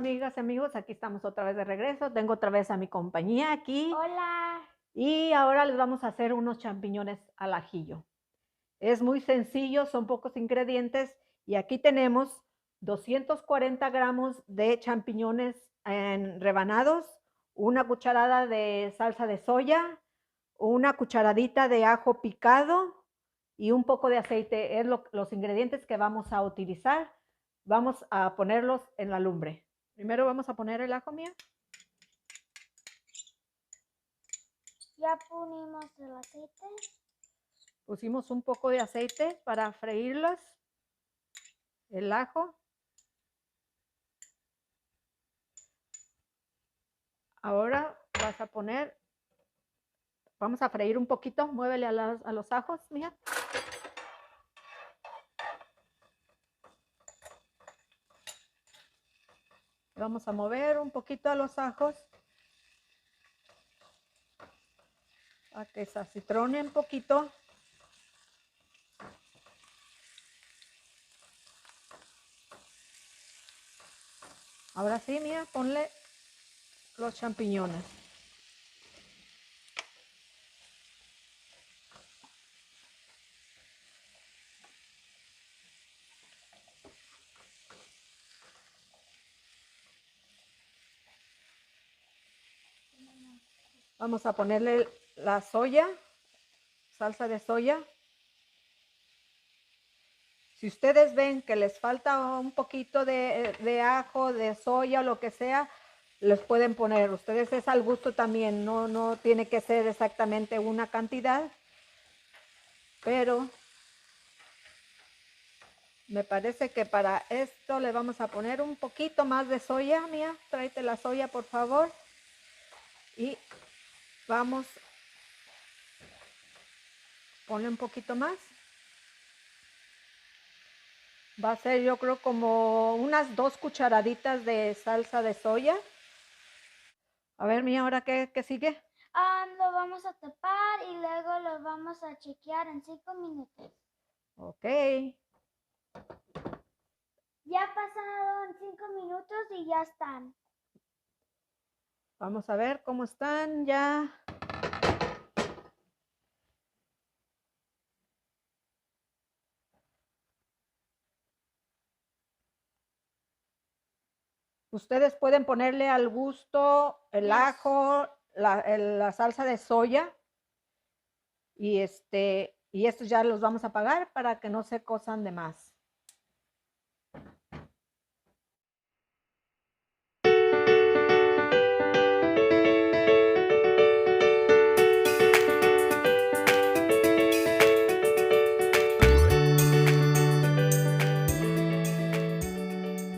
amigas y amigos, aquí estamos otra vez de regreso. Tengo otra vez a mi compañía aquí. Hola. Y ahora les vamos a hacer unos champiñones al ajillo. Es muy sencillo, son pocos ingredientes y aquí tenemos 240 gramos de champiñones en rebanados, una cucharada de salsa de soya, una cucharadita de ajo picado y un poco de aceite. Es los ingredientes que vamos a utilizar. Vamos a ponerlos en la lumbre. Primero vamos a poner el ajo, Mía. Ya ponimos el aceite. Pusimos un poco de aceite para freírlos. El ajo. Ahora vas a poner, vamos a freír un poquito. Muévele a los ajos, Mía. Vamos a mover un poquito a los ajos a que se acitronen un poquito. Ahora sí, Mía, ponle los champiñones. Vamos a ponerle la soya, salsa de soya. Si ustedes ven que les falta un poquito de ajo, de soya o lo que sea, les pueden poner. Ustedes es al gusto también, no tiene que ser exactamente una cantidad, pero me parece que para esto le vamos a poner un poquito más de soya. Mía, tráete la soya, por favor. Y vamos, ponle un poquito más. Va a ser, yo creo, como unas 2 cucharaditas de salsa de soya. A ver, Mía, ¿ahora qué sigue? Lo vamos a tapar y luego lo vamos a chequear en 5 minutos. Ok. Ya pasaron 5 minutos y ya están. Vamos a ver cómo están ya. Ustedes pueden ponerle al gusto el ajo, la salsa de soya y estos ya los vamos a apagar para que no se cosan de más.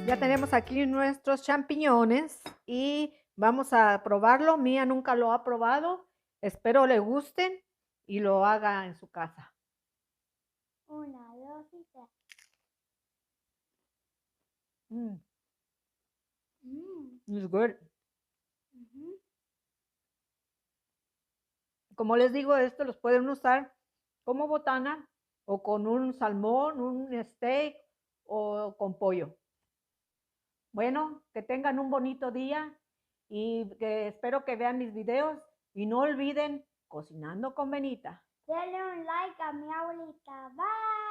Ya tenemos aquí nuestros champiñones y vamos a probarlo. Mía nunca lo ha probado. Espero le gusten y lo haga en su casa. 1, 2 y 3. It's good. Como les digo, esto los pueden usar como botana o con un salmón, un steak o con pollo. Bueno, que tengan un bonito día y que espero que vean mis videos y no olviden cocinando con Benita. Denle un like a mi abuelita. Bye.